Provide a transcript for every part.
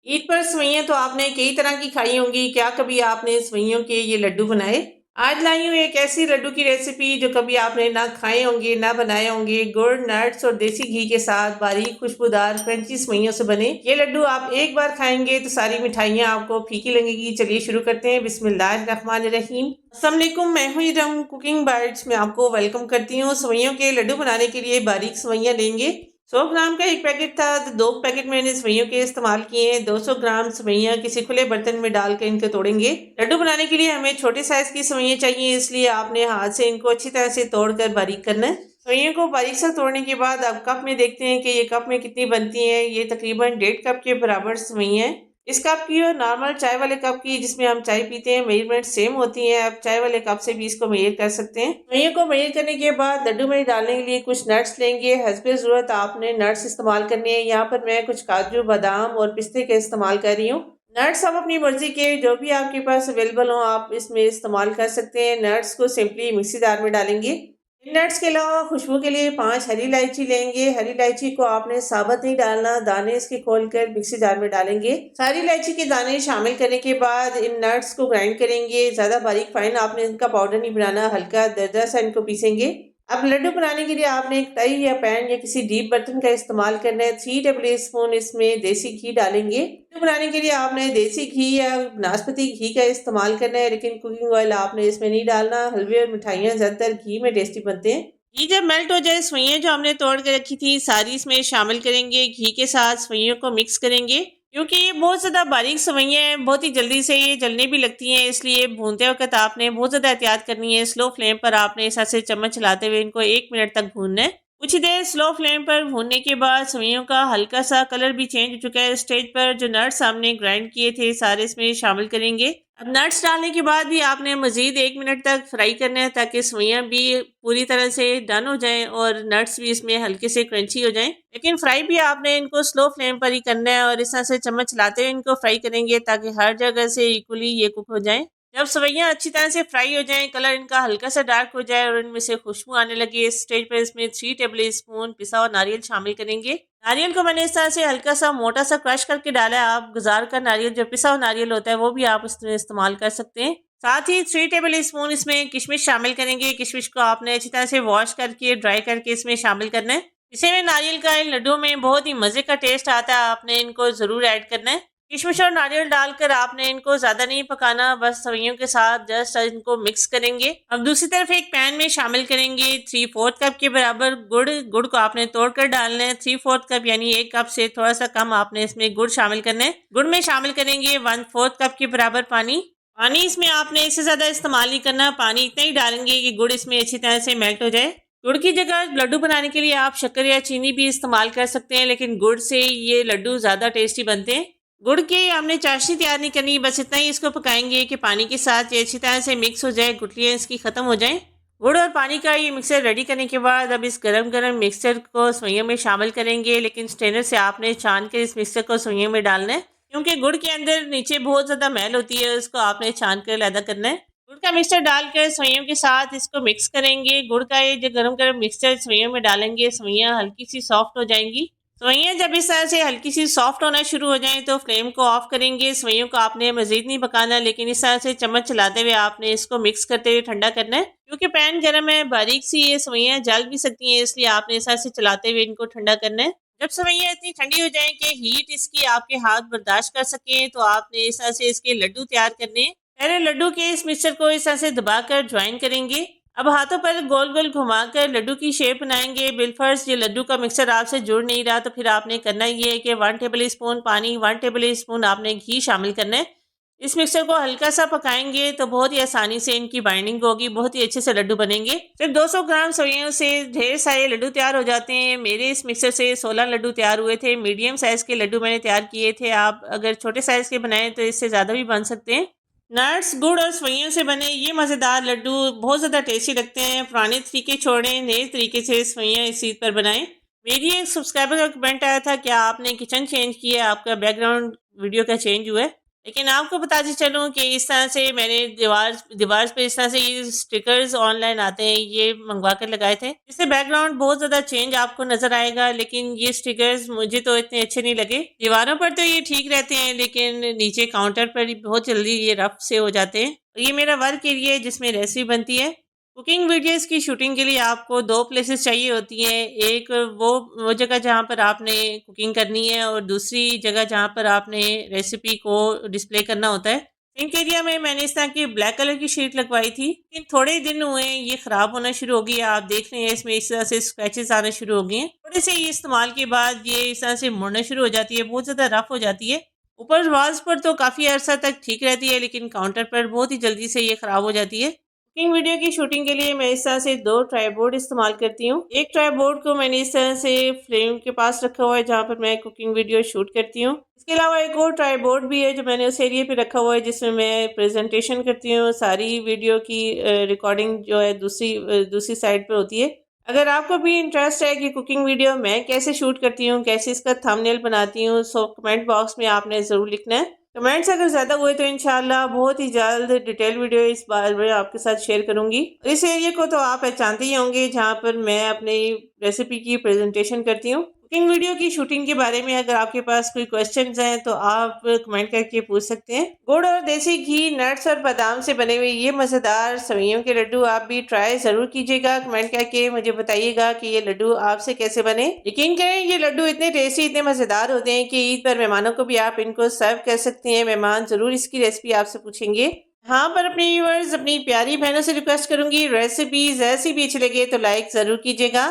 ईद पर सेवइयाँ तो आपने कई तरह की खाई होंगी। क्या कभी आपने सेवइयों के ये लड्डू बनाए? आज लाई हूँ एक ऐसी लड्डू की रेसिपी जो कभी आपने ना खाए होंगे, ना बनाए होंगे। गुड़, नट्स और देसी घी के साथ बारीक खुशबूदार क्रंची सेवइयों से बने ये लड्डू आप एक बार खाएंगे तो सारी मिठाइयाँ आपको फीकी लगेगी। चलिए शुरू करते हैं। बिस्मिल्लाहिर्रहमानिर्रहीम। अस्सलाम वालेकुम, मैं हूँ इरम कुकिंग बाइट्स में आपको वेलकम करती हूँ। सेवइयों के लड्डू बनाने के लिए बारीक सेवइयाँ लेंगे। 100 ग्राम का एक पैकेट था तो 2 पैकेट मैंने सेवइयों के इस्तेमाल किए हैं। 200 ग्राम सेवइयाँ किसी खुले बर्तन में डालकर इनको तोड़ेंगे। लड्डू बनाने के लिए हमें छोटे साइज की सेवइयाँ चाहिए, इसलिए आपने हाथ से इनको अच्छी तरह से तोड़कर बारीक करना है। सेवइयों को बारीक से तोड़ने के बाद अब कप में देखते हैं कि ये कप में कितनी बनती है। ये तकरीबन 1.5 कप के बराबर सेवइयाँ हैं। इस कप की और नॉर्मल चाय वाले कप की जिसमें हम चाय पीते हैं मेजरमेंट सेम होती है। आप चाय वाले कप से भी इसको मेजर कर सकते हैं। सेवइयों को मेजर करने के बाद लड्डू में डालने के लिए कुछ नट्स लेंगे। हस्बे ज़रूरत आपने नट्स इस्तेमाल करने हैं। यहाँ पर मैं कुछ काजू, बादाम और पिस्ते के इस्तेमाल कर रही हूँ। नट्स आप अपनी मर्जी के जो भी आपके पास अवेलेबल हो आप इसमें इस्तेमाल कर सकते हैं। नट्स को सिंपली मिक्सी जार में डालेंगे। इन नट्स के अलावा खुशबू के लिए 5 हरी इलायची लेंगे। हरी इलायची को आपने साबुत नहीं डालना, दाने इसके खोलकर मिक्सी जार में डालेंगे। सारी इलायची के दाने शामिल करने के बाद इन नट्स को ग्राइंड करेंगे। ज्यादा बारीक फाइन आपने इनका पाउडर नहीं बनाना, हल्का दरदरा सा इनको पीसेंगे। अब लड्डू बनाने के लिए आपने एक कढ़ाई या पैन या किसी डीप बर्तन का इस्तेमाल करना है। 3 टेबल स्पून इसमें देसी घी डालेंगे। लड्डू बनाने के लिए आपने देसी घी या नाशपाती घी का इस्तेमाल करना है, लेकिन कुकिंग ऑयल आपने इसमें नहीं डालना। हलवे और मिठाइयाँ ज्यादातर घी में टेस्टी बनते हैं। घी जब मेल्ट हो जाए सेवइयाँ जो हमने तोड़ के रखी थी सारी इसमें शामिल करेंगे। घी के साथ सेवइयों को मिक्स करेंगे। क्योंकि ये बहुत ज़्यादा बारीक सेवइयाँ हैं, बहुत ही जल्दी से ये जलने भी लगती हैं, इसलिए भूनते वक्त आपने बहुत ज़्यादा एहतियात करनी है। स्लो फ्लेम पर आपने इस से चम्मच चलाते हुए इनको 1 मिनट तक भूनना है। कुछ ही देर स्लो फ्लेम पर भूनने के बाद सेवइयों का हल्का सा कलर भी चेंज हो चुका है। स्टेज पर जो नट्स हमने ग्राइंड किए थे सारे इसमें शामिल करेंगे। अब नट्स डालने के बाद भी आपने मज़ीद 1 मिनट तक फ्राई करना है ताकि सेवइयाँ भी पूरी तरह से डन हो जाएँ और नट्स भी इसमें हल्के से क्रंची हो जाएँ। लेकिन फ्राई भी आपने इनको स्लो फ्लेम पर ही करना है और इस तरह से चम्मच चलाते हुए इनको फ्राई करेंगे ताकि हर जगह से इक्वली ये कुक हो जाएँ। जब सेवइयाँ अच्छी तरह से फ्राई हो जाएँ, कलर इनका हल्का सा डार्क हो जाए और इनमें से खुशबू आने लगे, इस स्टेज पर इसमें 3 टेबल स्पून पिसा हुआ नारियल शामिल करेंगे। नारियल को मैंने इस तरह से हल्का सा मोटा सा क्रश करके डाला है। आप गुजार का नारियल जो पिसा हुआ नारियल होता है वो भी आप इसमें इस्तेमाल कर सकते हैं। साथ ही 3 टेबल स्पून इसमें किशमिश शामिल करेंगे। किशमिश को आपने अच्छी तरह से वॉश करके ड्राई करके इसमें शामिल करना है। इसे में नारियल का इन लड्डू में बहुत ही मज़े का टेस्ट आता है, आपने इनको ज़रूर ऐड करना है। किशमिश और नारियल डालकर आपने इनको ज़्यादा नहीं पकाना, बस सेवइयों के साथ जस्ट इनको मिक्स करेंगे। अब दूसरी तरफ एक पैन में शामिल करेंगे 3/4 कप के बराबर गुड़। गुड़ को आपने तोड़कर डालना है। 3/4 कप यानी 1 कप से थोड़ा सा कम आपने इसमें गुड़ शामिल करना है। गुड़ में शामिल करेंगे 1/4 कप के बराबर पानी। पानी इसमें आपने इससे ज़्यादा इस्तेमाल नहीं करना, पानी इतना ही डालेंगे कि गुड़ इसमें अच्छी तरह से मेल्ट हो जाए। गुड़ की जगह लड्डू बनाने के लिए आप शक्कर या चीनी भी इस्तेमाल कर सकते हैं, लेकिन गुड़ से ये लड्डू ज़्यादा टेस्टी बनते हैं। गुड़ की हमने चाशनी तैयार नहीं करनी, बस इतना ही इसको पकाएंगे कि पानी के साथ ये अच्छी तरह से मिक्स हो जाए, गुठलियाँ इसकी ख़त्म हो जाएं। गुड़ और पानी का ये मिक्सर रेडी करने के बाद अब इस गरम गरम मिक्सचर को सेवइयों में शामिल करेंगे, लेकिन स्ट्रेनर से आपने छान कर इस मिक्सचर को सेवइयों में डालना है, क्योंकि गुड़ के अंदर नीचे बहुत ज़्यादा मैल होती है, उसको आपने छान कर अलग करना है। गुड़ का मिक्सचर डालकर सेवइयों के साथ इसको मिक्स करेंगे। गुड़ का ये जो गरम गरम मिक्सचर सेवइयों में डालेंगे, सेवइयाँ हल्की सी सॉफ्ट हो जाएंगी। सेवइयाँ जब इस तरह से हल्की सी सॉफ्ट होना शुरू हो जाएं तो फ्लेम को ऑफ करेंगे। सेवइयों को आपने मज़ीद नहीं पकाना, लेकिन इस तरह से चम्मच चलाते हुए आपने इसको मिक्स करते हुए ठंडा करना है, क्योंकि पैन गर्म है, बारीक सी ये सेवइयाँ जल भी सकती हैं, इसलिए आपने इस तरह से चलाते हुए इनको ठंडा करना है। जब सेवइयाँ इतनी ठंडी हो जाएं कि हीट इसकी आपके हाथ बर्दाश्त कर सकें तो आपने इस तरह से इसके लड्डू तैयार करने हैं। पहले लड्डू के इस मिक्सचर को इस तरह से दबाकर ज्वाइन करेंगे। अब हाथों पर गोल गोल घुमाकर लड्डू की शेप बनाएंगे। बिलफर्ज ये लड्डू का मिक्सचर आपसे जुड़ नहीं रहा तो फिर आपने करना ये है कि 1 टेबल स्पून पानी, 1 टेबल स्पून आपने घी शामिल करना है। इस मिक्सचर को हल्का सा पकाएंगे तो बहुत ही आसानी से इनकी बाइंडिंग होगी, बहुत ही अच्छे से लड्डू बनेंगे। सिर्फ 200 ग्राम सेवइयों से ढेर सारे लड्डू तैयार हो जाते हैं। मेरे इस मिक्सचर से 16 लड्डू तैयार हुए थे। मीडियम साइज़ के लड्डू मैंने तैयार किए थे। आप अगर छोटे साइज़ के बनाएं तो इससे ज़्यादा भी बन सकते हैं। नट्स, गुड़ और सेवइयों से बने ये मज़ेदार लड्डू बहुत ज़्यादा टेस्टी लगते हैं। पुराने तरीके छोड़ें, नए तरीके से सेवइयाँ इस ईद पर बनाएं। मेरी एक सब्सक्राइबर का कमेंट आया था, क्या आपने किचन चेंज किया है, आपका बैकग्राउंड वीडियो का चेंज हुआ है? लेकिन आपको बताते चलूँ कि इस तरह से मैंने दीवार दीवार पे इस तरह से ये स्टिकर्स ऑनलाइन आते हैं, ये मँगवा कर लगाए थे। इससे बैकग्राउंड बहुत ज़्यादा चेंज आपको नज़र आएगा, लेकिन ये स्टिकर्स मुझे तो इतने अच्छे नहीं लगे। दीवारों पर तो ये ठीक रहते हैं, लेकिन नीचे काउंटर पर ही बहुत जल्दी ये रफ से हो जाते हैं। ये मेरा वर्क एरिया है जिसमें रेसिपी बनती है। कुकिंग वीडियोज़ की शूटिंग के लिए आपको 2 प्लेसेस चाहिए होती हैं। एक वो जगह जहाँ पर आपने कुकिंग करनी है और दूसरी जगह जहाँ पर आपने रेसिपी को डिस्प्ले करना होता है। सिंक एरिया में मैंने इस तरह की ब्लैक कलर की शीट लगवाई थी, लेकिन थोड़े ही दिन हुए हैं ये ख़राब होना शुरू हो गई है। आप देख रहे हैं इसमें इस तरह से स्क्रैचेस आने शुरू हो गए हैं। थोड़े से ये इस्तेमाल के बाद ये इस तरह से मुड़ना शुरू हो जाती है, बहुत ज़्यादा रफ़ हो जाती है। ऊपर वॉल्स पर तो काफ़ी अर्सा तक ठीक रहती है, लेकिन काउंटर पर बहुत ही जल्दी से ये ख़राब हो जाती है। कुकिंग वीडियो की शूटिंग के लिए मैं इस तरह से 2 ट्राइपॉड इस्तेमाल करती हूँ। एक ट्राइपॉड को मैंने इस तरह से फ्लेम के पास रखा हुआ है जहाँ पर मैं कुकिंग वीडियो शूट करती हूँ। इसके अलावा एक और ट्राइपॉड भी है जो मैंने उस एरिया पे रखा हुआ है जिसमें मैं प्रेजेंटेशन करती हूँ। सारी वीडियो की रिकॉर्डिंग जो है दूसरी साइड पे होती है। अगर आपको भी इंटरेस्ट है कि कुकिंग वीडियो मैं कैसे शूट करती हूँ, कैसे इसका थंबनेल बनाती हूँ, सो कमेंट बॉक्स में आपने ज़रूर लिखना है। कमेंट्स अगर ज़्यादा हुए तो इंशाल्लाह बहुत ही जल्द डिटेल वीडियो इस बार में आपके साथ शेयर करूंगी। इस एरिया को तो आप पहचानते ही होंगे जहाँ पर मैं अपनी रेसिपी की प्रेजेंटेशन करती हूँ। कुकिंग वीडियो की शूटिंग के बारे में अगर आपके पास कोई क्वेश्चंस हैं तो आप कमेंट करके पूछ सकते हैं। गुड़ और देसी घी, नट्स और बादाम से बने हुए ये मज़ेदार सेवइयों के लड्डू आप भी ट्राई ज़रूर कीजिएगा। कमेंट करके मुझे बताइएगा कि ये लड्डू आपसे कैसे बने। यकीन करें ये लड्डू इतने टेस्टी, इतने मज़ेदार होते हैं कि ईद पर मेहमानों को भी आप इनको सर्व कर सकते हैं। मेहमान ज़रूर इसकी रेसिपी आपसे पूछेंगे। हाँ, पर अपने व्यूअर्स, अपनी प्यारी बहनों से रिक्वेस्ट करूंगी, रेसिपीज ऐसी भी अच्छी लगे तो लाइक ज़रूर कीजिएगा।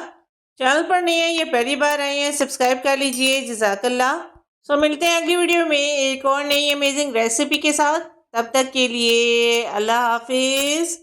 चैनल पर नए हैं, ये पहली बार आए हैं, सब्सक्राइब कर लीजिए। जज़ाकल्लाह। सो मिलते हैं अगली वीडियो में एक और नई अमेजिंग रेसिपी के साथ। तब तक के लिए अल्लाह हाफिज़।